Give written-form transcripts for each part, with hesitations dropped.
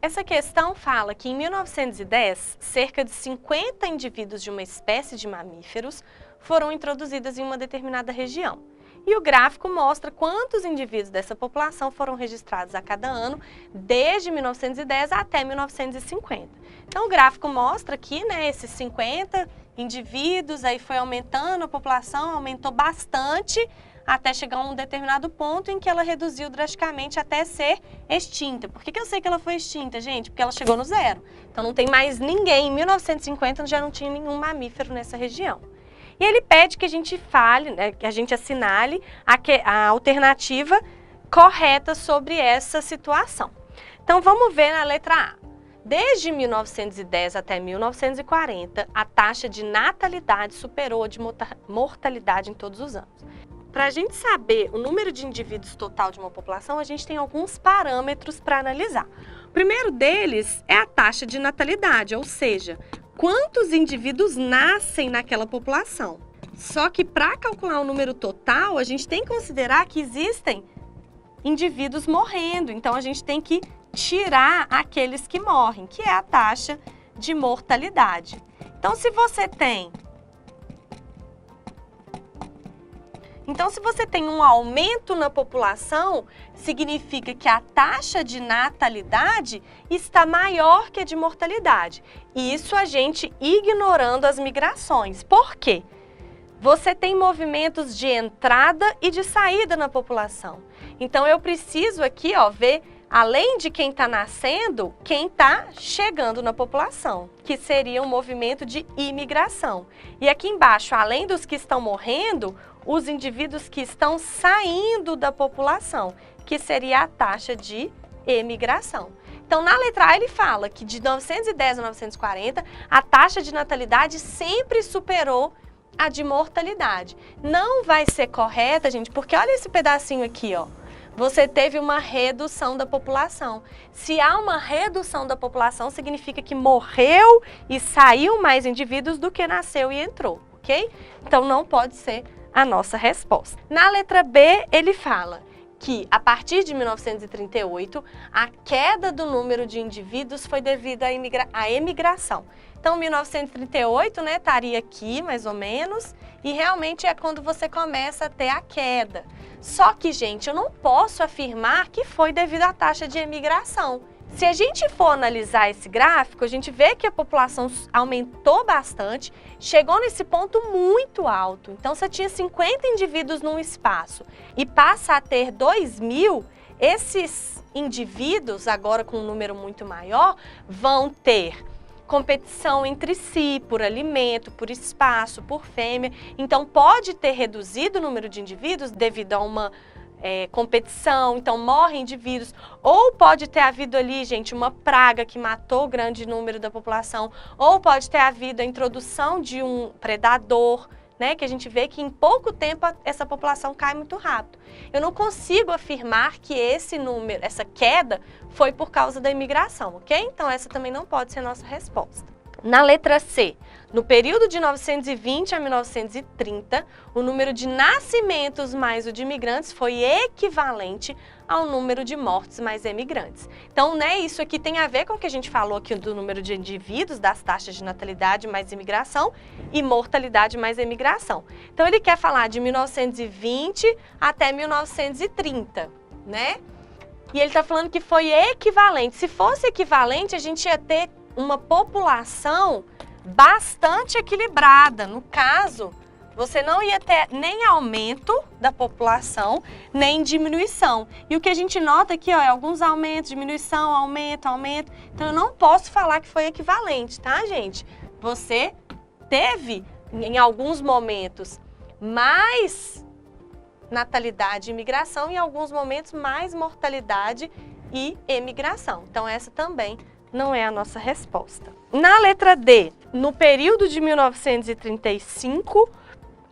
Essa questão fala que em 1910, cerca de 50 indivíduos de uma espécie de mamíferos foram introduzidos em uma determinada região. E o gráfico mostra quantos indivíduos dessa população foram registrados a cada ano, desde 1910 até 1950. Então o gráfico mostra aqui, né, esses 50 indivíduos, aí foi aumentando a população, aumentou bastante, até chegar a um determinado ponto em que ela reduziu drasticamente até ser extinta. Por que eu sei que ela foi extinta, gente? Porque ela chegou no zero. Então não tem mais ninguém. Em 1950 já não tinha nenhum mamífero nessa região. E ele pede que a gente fale, né, que a gente assinale a alternativa correta sobre essa situação. Então vamos ver na letra A. Desde 1910 até 1940, a taxa de natalidade superou a de mortalidade em todos os anos. Para a gente saber o número de indivíduos total de uma população, a gente tem alguns parâmetros para analisar. O primeiro deles é a taxa de natalidade, ou seja, quantos indivíduos nascem naquela população. Só que para calcular o número total, a gente tem que considerar que existem indivíduos morrendo. Então a gente tem que tirar aqueles que morrem, que é a taxa de mortalidade. Então se você tem um aumento na população, significa que a taxa de natalidade está maior que a de mortalidade. Isso a gente ignorando as migrações. Por quê? Você tem movimentos de entrada e de saída na população. Então eu preciso aqui, ó, ver, além de quem está nascendo, quem está chegando na população, que seria um movimento de imigração. E aqui embaixo, além dos que estão morrendo, os indivíduos que estão saindo da população, que seria a taxa de emigração. Então, na letra A, ele fala que de 910 a 940, a taxa de natalidade sempre superou a de mortalidade. Não vai ser correta, gente, porque olha esse pedacinho aqui, ó. Você teve uma redução da população. Se há uma redução da população, significa que morreu e saiu mais indivíduos do que nasceu e entrou, ok? Então, não pode ser a nossa resposta. Na letra B, ele fala que, a partir de 1938, a queda do número de indivíduos foi devido à emigração. Então, 1938, né, estaria aqui, mais ou menos, e realmente é quando você começa a ter a queda. Só que, gente, eu não posso afirmar que foi devido à taxa de emigração. Se a gente for analisar esse gráfico, a gente vê que a população aumentou bastante, chegou nesse ponto muito alto. Então, você tinha 50 indivíduos num espaço e passa a ter 2.000, esses indivíduos, agora com um número muito maior, vão ter competição entre si, por alimento, por espaço, por fêmea. Então, pode ter reduzido o número de indivíduos devido a uma competição, então morrem indivíduos, ou pode ter havido ali, gente, uma praga que matou o grande número da população, ou pode ter havido a introdução de um predador, né, que a gente vê que em pouco tempo essa população cai muito rápido. Eu não consigo afirmar que esse número, essa queda, foi por causa da imigração, ok? Então essa também não pode ser a nossa resposta. Na letra C, no período de 920 a 1930, o número de nascimentos mais o de imigrantes foi equivalente ao número de mortes mais emigrantes. Então, né, isso aqui tem a ver com o que a gente falou aqui do número de indivíduos, das taxas de natalidade mais imigração e mortalidade mais emigração. Então, ele quer falar de 1920 até 1930, né? E ele está falando que foi equivalente. Se fosse equivalente, a gente ia ter uma população bastante equilibrada. No caso, você não ia ter nem aumento da população, nem diminuição. E o que a gente nota aqui, ó, é alguns aumentos, diminuição, aumento, aumento. Então, eu não posso falar que foi equivalente, tá, gente? Você teve, em alguns momentos, mais natalidade e imigração, em alguns momentos, mais mortalidade e emigração. Então, essa também não é a nossa resposta. Na letra D, no período de 1935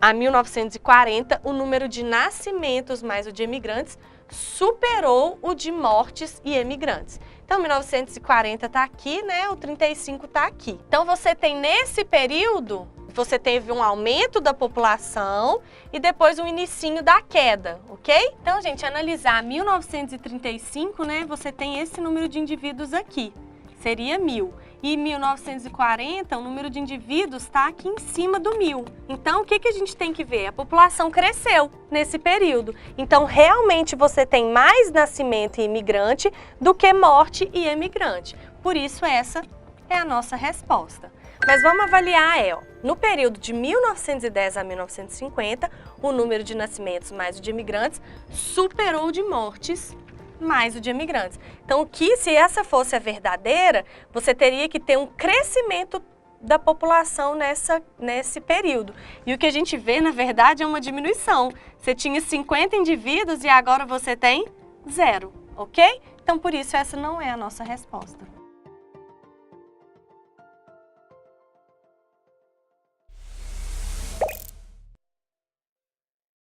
a 1940, o número de nascimentos mais o de emigrantes superou o de mortes e emigrantes. Então, 1940 está aqui, né? O 35 está aqui. Então, você tem nesse período você teve um aumento da população e depois um inicinho da queda, ok? Então, gente, analisar 1935, né, você tem esse número de indivíduos aqui, seria 1000. E 1940, o número de indivíduos está aqui em cima do 1000. Então, o que a gente tem que ver? A população cresceu nesse período. Então, realmente, você tem mais nascimento e imigrante do que morte e emigrante. Por isso, essa é a nossa resposta. Mas vamos avaliar, no período de 1910 a 1950, o número de nascimentos mais o de imigrantes superou o de mortes mais o de imigrantes. Então, se essa fosse a verdadeira, você teria que ter um crescimento da população nesse período. E o que a gente vê, na verdade, é uma diminuição. Você tinha 50 indivíduos e agora você tem 0, ok? Então, por isso, essa não é a nossa resposta.